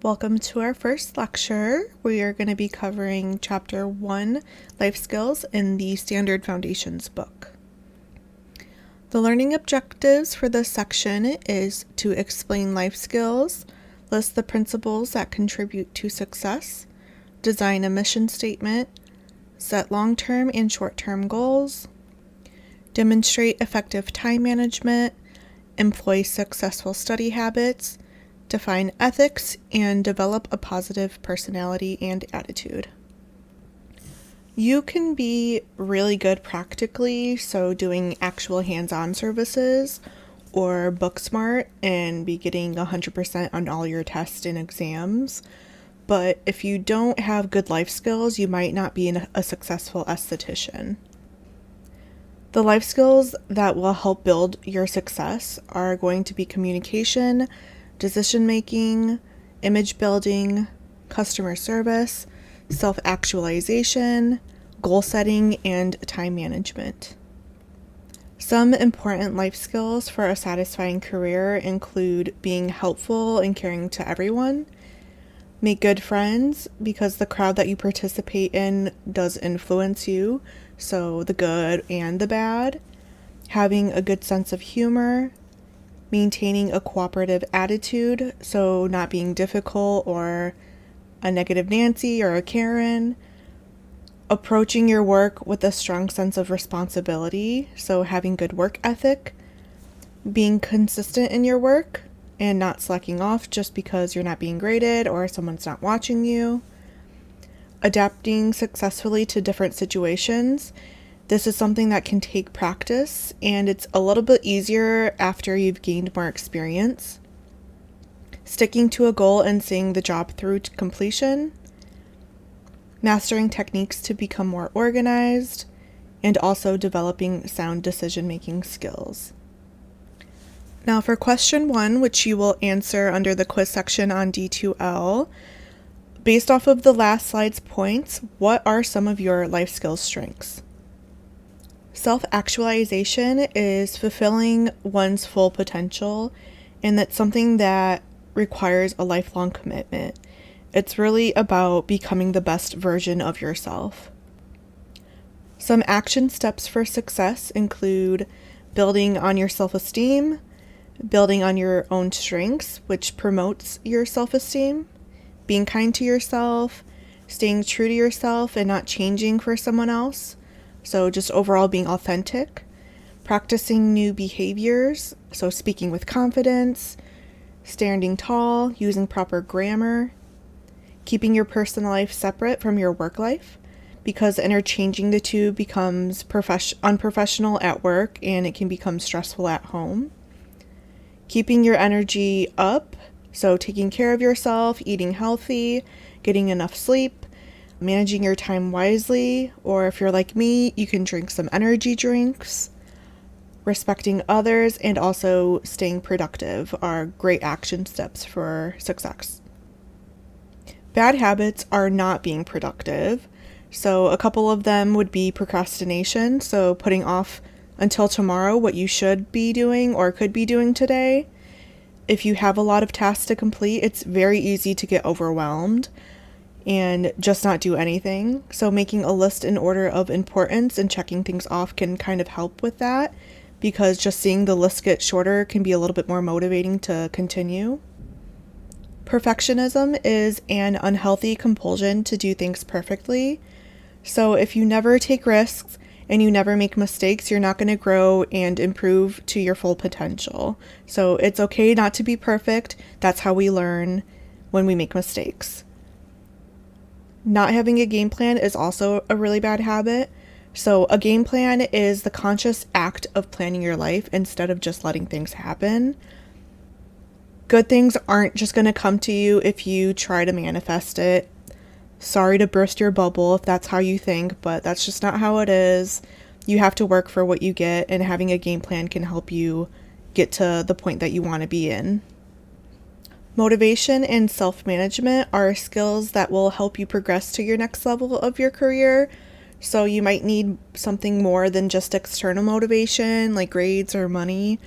Welcome to our first lecture. We are going to be covering Chapter 1, Life Skills, in the Standard Foundations book. The learning objectives for this section is to explain life skills, list the principles that contribute to success, design a mission statement, set long-term and short-term goals, demonstrate effective time management, employ successful study habits, define ethics, and develop a positive personality and attitude. You can be really good practically, so doing actual hands-on services, or book smart and be getting 100% on all your tests and exams. But if you don't have good life skills, you might not be a successful esthetician. The life skills that will help build your success are going to be communication, decision-making, image building, customer service, self-actualization, goal setting, and time management. Some important life skills for a satisfying career include being helpful and caring to everyone, make good friends because the crowd that you participate in does influence you, so the good and the bad, having a good sense of humor, maintaining a cooperative attitude, so not being difficult or a negative Nancy or a Karen, approaching your work with a strong sense of responsibility, so having good work ethic, being consistent in your work and not slacking off just because you're not being graded or someone's not watching you, adapting successfully to different situations. This is something that can take practice, and it's a little bit easier after you've gained more experience. Sticking to a goal and seeing the job through to completion. Mastering techniques to become more organized, and also developing sound decision-making skills. Now for question 1, which you will answer under the quiz section on D2L, based off of the last slide's points, what are some of your life skills strengths? Self-actualization is fulfilling one's full potential, and that's something that requires a lifelong commitment. It's really about becoming the best version of yourself. Some action steps for success include building on your self-esteem, building on your own strengths, which promotes your self-esteem, being kind to yourself, staying true to yourself and not changing for someone else. So just overall being authentic, practicing new behaviors, so speaking with confidence, standing tall, using proper grammar, keeping your personal life separate from your work life, because interchanging the two becomes unprofessional at work and it can become stressful at home. Keeping your energy up, so taking care of yourself, eating healthy, getting enough sleep, managing your time wisely, or if you're like me, you can drink some energy drinks. Respecting others and also staying productive are great action steps for success. Bad habits are not being productive. So a couple of them would be procrastination, so putting off until tomorrow what you should be doing or could be doing today. If you have a lot of tasks to complete, it's very easy to get overwhelmed and just not do anything. So making a list in order of importance and checking things off can kind of help with that, because just seeing the list get shorter can be a little bit more motivating to continue. Perfectionism is an unhealthy compulsion to do things perfectly. So if you never take risks and you never make mistakes, you're not going to grow and improve to your full potential. So it's okay not to be perfect. That's how we learn when we make mistakes. Not having a game plan is also a really bad habit. So a game plan is the conscious act of planning your life instead of just letting things happen. Good things aren't just going to come to you if you try to manifest it. Sorry to burst your bubble if that's how you think, but that's just not how it is. You have to work for what you get, and having a game plan can help you get to the point that you want to be in. Motivation and self-management are skills that will help you progress to your next level of your career. So you might need something more than just external motivation like grades or money.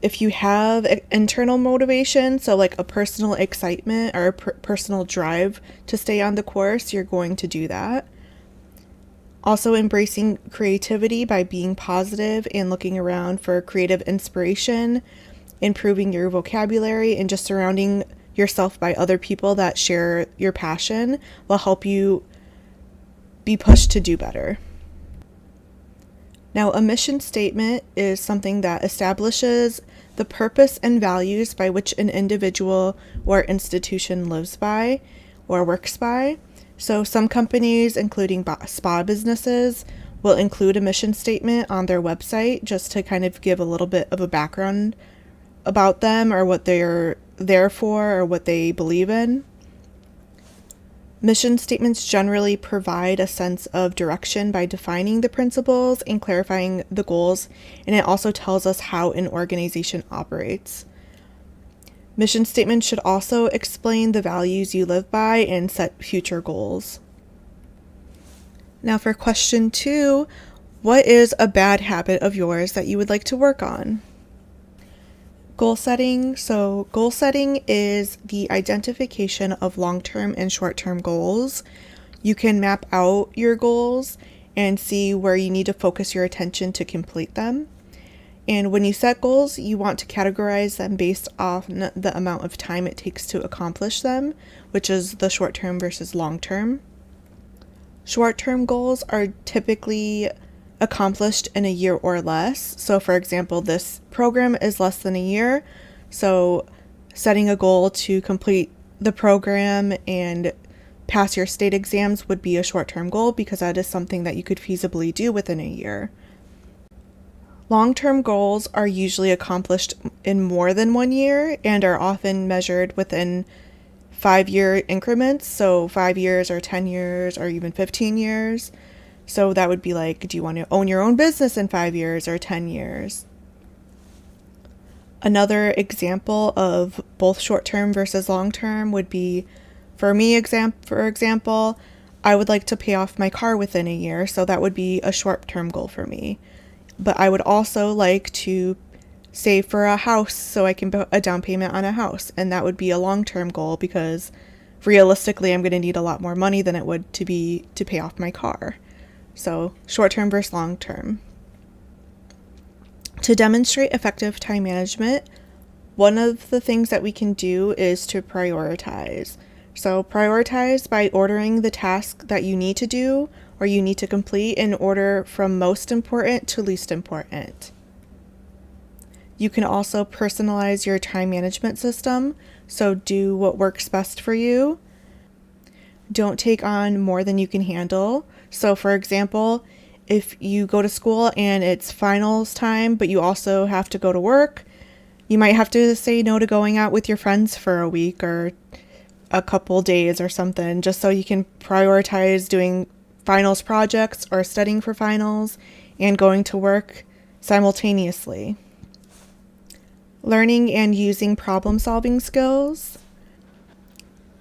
If you have internal motivation, so like a personal excitement or a personal drive to stay on the course, you're going to do that. Also, embracing creativity by being positive and looking around for creative inspiration, improving your vocabulary, and just surrounding yourself by other people that share your passion will help you be pushed to do better. Now, a mission statement is something that establishes the purpose and values by which an individual or institution lives by or works by. So some companies, including spa businesses, will include a mission statement on their website just to kind of give a little bit of a background about them or what they're there for or what they believe in. Mission statements generally provide a sense of direction by defining the principles and clarifying the goals, and it also tells us how an organization operates. Mission statements should also explain the values you live by and set future goals. Now for question 2, what is a bad habit of yours that you would like to work on? Goal setting. So goal setting is the identification of long-term and short-term goals. You can map out your goals and see where you need to focus your attention to complete them. And when you set goals, you want to categorize them based on the amount of time it takes to accomplish them, which is the short-term versus long-term. Short-term goals are typically accomplished in a year or less. So for example, this program is less than a year. So setting a goal to complete the program and pass your state exams would be a short-term goal because that is something that you could feasibly do within a year. Long-term goals are usually accomplished in more than 1 year and are often measured within 5-year increments. So 5 years or 10 years or even 15 years. So that would be like, do you want to own your own business in 5 years or 10 years? Another example of both short-term versus long-term would be, for me, for example, I would like to pay off my car within a year, so that would be a short-term goal for me. But I would also like to save for a house so I can put a down payment on a house, and that would be a long-term goal because realistically I'm going to need a lot more money than it would to pay off my car. So short-term versus long-term. To demonstrate effective time management, one of the things that we can do is to prioritize. So prioritize by ordering the task that you need to do or you need to complete in order from most important to least important. You can also personalize your time management system, so do what works best for you. Don't take on more than you can handle. So for example, if you go to school and it's finals time, but you also have to go to work, you might have to say no to going out with your friends for a week or a couple days or something, just so you can prioritize doing finals projects or studying for finals and going to work simultaneously. Learning and using problem-solving skills.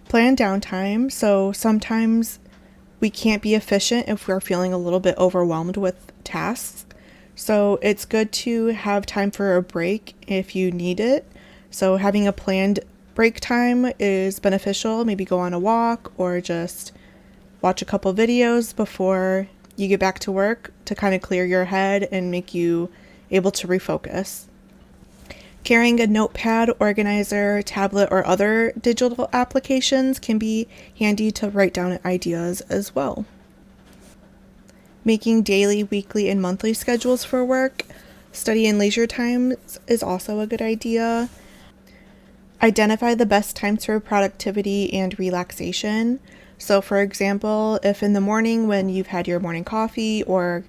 Plan downtime. So sometimes we can't be efficient if we're feeling a little bit overwhelmed with tasks. So it's good to have time for a break if you need it. So having a planned break time is beneficial. Maybe go on a walk or just watch a couple videos before you get back to work to kind of clear your head and make you able to refocus. Carrying a notepad, organizer, tablet, or other digital applications can be handy to write down ideas as well. Making daily, weekly, and monthly schedules for work, study, and leisure times is also a good idea. Identify the best times for productivity and relaxation. So for example, if in the morning when you've had your morning coffee or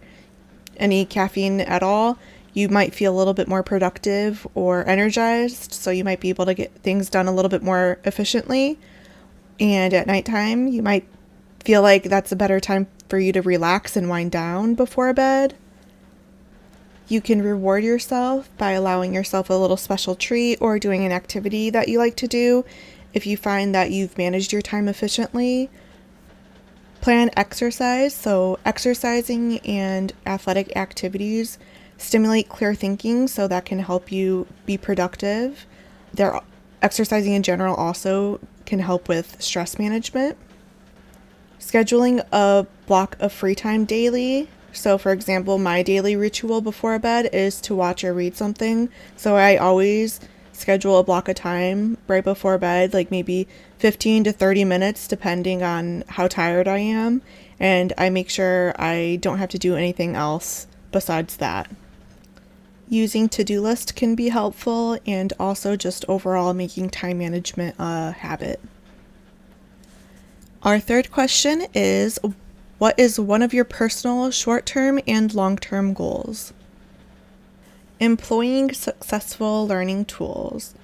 any caffeine at all, you might feel a little bit more productive or energized, so you might be able to get things done a little bit more efficiently. And at nighttime, you might feel like that's a better time for you to relax and wind down before bed. You can reward yourself by allowing yourself a little special treat or doing an activity that you like to do if you find that you've managed your time efficiently. Plan exercise. So exercising and athletic activities stimulate clear thinking, so that can help you be productive. Exercising in general also can help with stress management. Scheduling a block of free time daily. So for example, my daily ritual before bed is to watch or read something. So I always schedule a block of time right before bed, like maybe 15 to 30 minutes, depending on how tired I am. And I make sure I don't have to do anything else besides that. Using to-do list can be helpful, and also just overall making time management a habit. Our third question is, what is one of your personal short-term and long-term goals? Employing successful learning tools.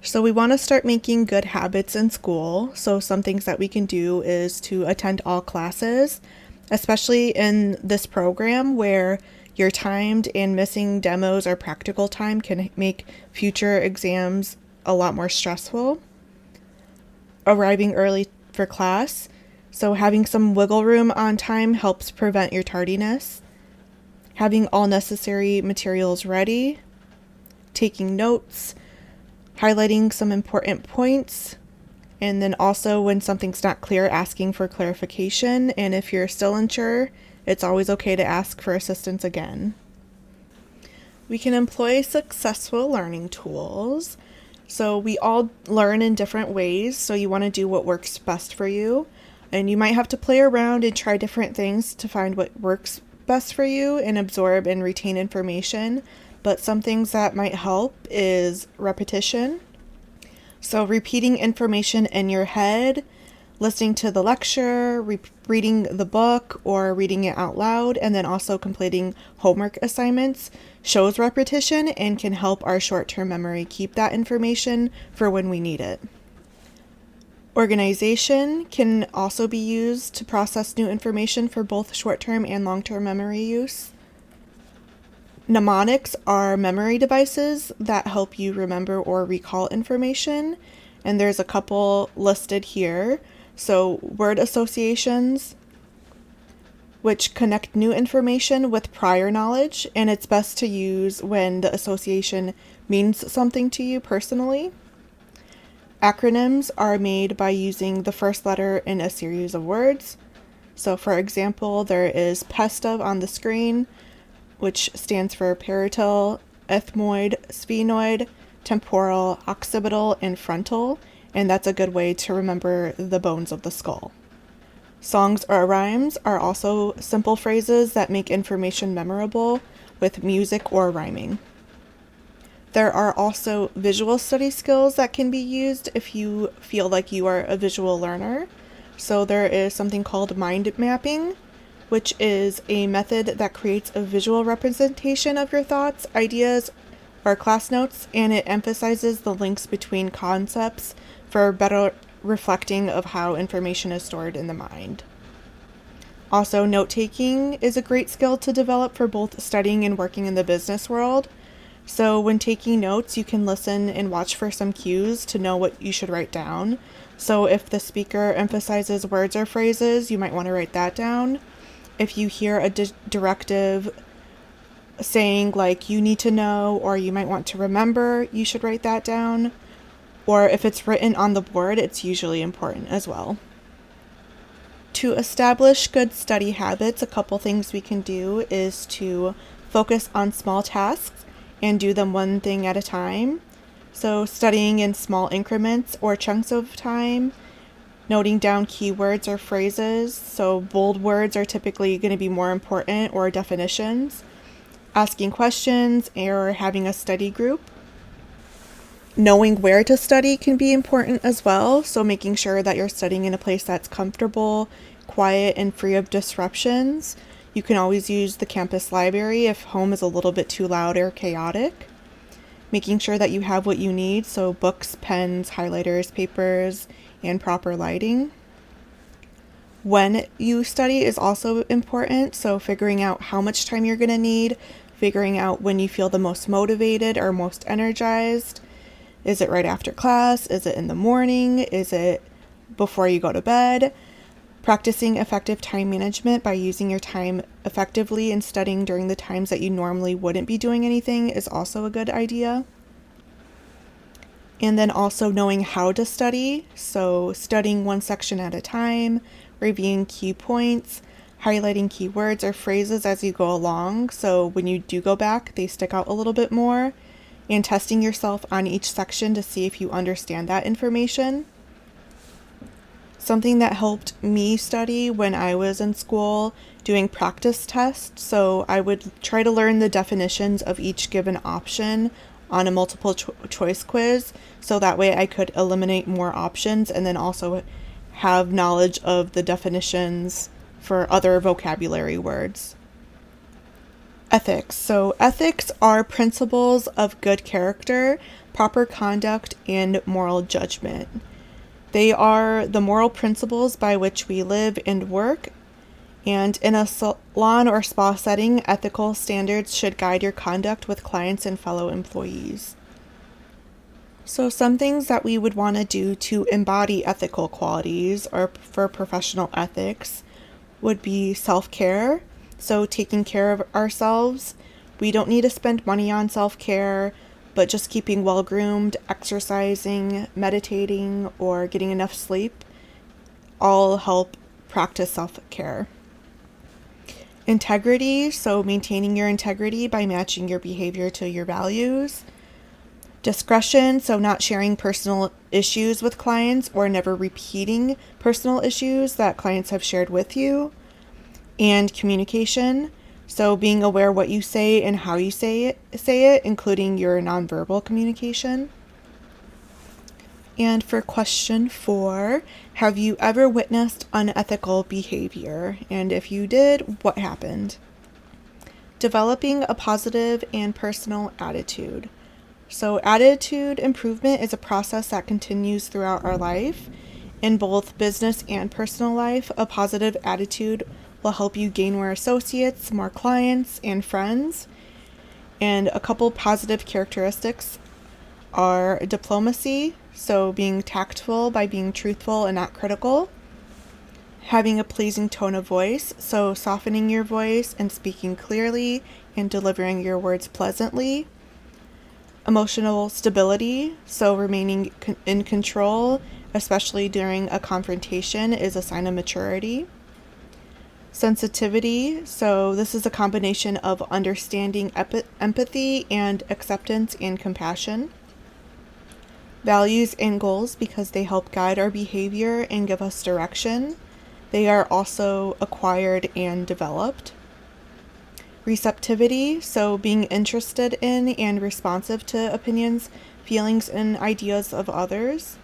So we want to start making good habits in school. So some things that we can do is to attend all classes, especially in this program where you're timed and missing demos or practical time can make future exams a lot more stressful. Arriving early for class. So having some wiggle room on time helps prevent your tardiness. Having all necessary materials ready. Taking notes. Highlighting some important points. And then also when something's not clear, asking for clarification. And if you're still unsure, it's always okay to ask for assistance again. We can employ successful learning tools. So we all learn in different ways, so you want to do what works best for you. And you might have to play around and try different things to find what works best for you and absorb and retain information. But some things that might help is repetition. So repeating information in your head, listening to the lecture, reading the book or reading it out loud, and then also completing homework assignments shows repetition and can help our short-term memory keep that information for when we need it. Organization can also be used to process new information for both short-term and long-term memory use. Mnemonics are memory devices that help you remember or recall information, and there's a couple listed here. So word associations, which connect new information with prior knowledge, and it's best to use when the association means something to you personally. Acronyms are made by using the first letter in a series of words. So for example, there is PESTEV on the screen, which stands for parietal, ethmoid, sphenoid, temporal, occipital, and frontal, and that's a good way to remember the bones of the skull. Songs or rhymes are also simple phrases that make information memorable with music or rhyming. There are also visual study skills that can be used if you feel like you are a visual learner. So there is something called mind mapping, which is a method that creates a visual representation of your thoughts, ideas, or class notes, and it emphasizes the links between concepts for better reflecting of how information is stored in the mind. Also, note-taking is a great skill to develop for both studying and working in the business world. So when taking notes, you can listen and watch for some cues to know what you should write down. So if the speaker emphasizes words or phrases, you might want to write that down. If you hear a directive saying like you need to know or you might want to remember, you should write that down. Or if it's written on the board, it's usually important as well. To establish good study habits, a couple things we can do is to focus on small tasks and do them one thing at a time. So studying in small increments or chunks of time, noting down keywords or phrases. So bold words are typically going to be more important, or definitions. Asking questions or having a study group. Knowing where to study can be important as well. So making sure that you're studying in a place that's comfortable, quiet, and free of disruptions. You can always use the campus library if home is a little bit too loud or chaotic. Making sure that you have what you need, so books, pens, highlighters, papers, and proper lighting. When you study is also important, so figuring out how much time you're going to need, figuring out when you feel the most motivated or most energized. Is it right after class? Is it in the morning? Is it before you go to bed? Practicing effective time management by using your time effectively and studying during the times that you normally wouldn't be doing anything is also a good idea. And then also knowing how to study, so studying one section at a time, reviewing key points, highlighting keywords or phrases as you go along, so when you do go back, they stick out a little bit more, and testing yourself on each section to see if you understand that information. Something that helped me study when I was in school, doing practice tests, so I would try to learn the definitions of each given option on a multiple choice quiz, so that way I could eliminate more options and then also have knowledge of the definitions for other vocabulary words. Ethics. So ethics are principles of good character, proper conduct, and moral judgment. They are the moral principles by which we live and work. And in a salon or spa setting, ethical standards should guide your conduct with clients and fellow employees. So some things that we would want to do to embody ethical qualities or for professional ethics would be self-care. So taking care of ourselves. We don't need to spend money on self-care, but just keeping well-groomed, exercising, meditating, or getting enough sleep all help practice self-care. Integrity, so maintaining your integrity by matching your behavior to your values. Discretion, so not sharing personal issues with clients or never repeating personal issues that clients have shared with you. And communication, so being aware what you say and how you say it, including your nonverbal communication. And for question 4, have you ever witnessed unethical behavior? And if you did, what happened? Developing a positive and personal attitude. So attitude improvement is a process that continues throughout our life. In both business and personal life, a positive attitude will help you gain more associates, more clients, and friends. And a couple positive characteristics are diplomacy, so being tactful by being truthful and not critical. Having a pleasing tone of voice, so softening your voice and speaking clearly and delivering your words pleasantly. Emotional stability, so remaining in control, especially during a confrontation, is a sign of maturity. Sensitivity, so this is a combination of understanding, empathy, and acceptance and compassion. Values and goals, because they help guide our behavior and give us direction. They are also acquired and developed. Receptivity, so being interested in and responsive to opinions, feelings, and ideas of others.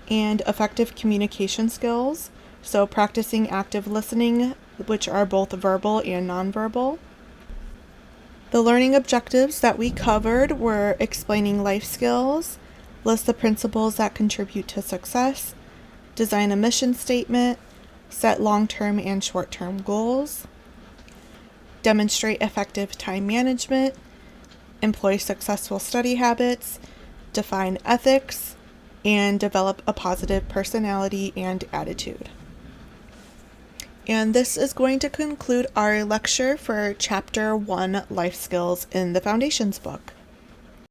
And effective communication skills, so practicing active listening, which are both verbal and nonverbal. The learning objectives that we covered were explaining life skills, list the principles that contribute to success, design a mission statement, set long-term and short-term goals, demonstrate effective time management, employ successful study habits, define ethics, and develop a positive personality and attitude. And this is going to conclude our lecture for Chapter 1, Life Skills in the Foundations book.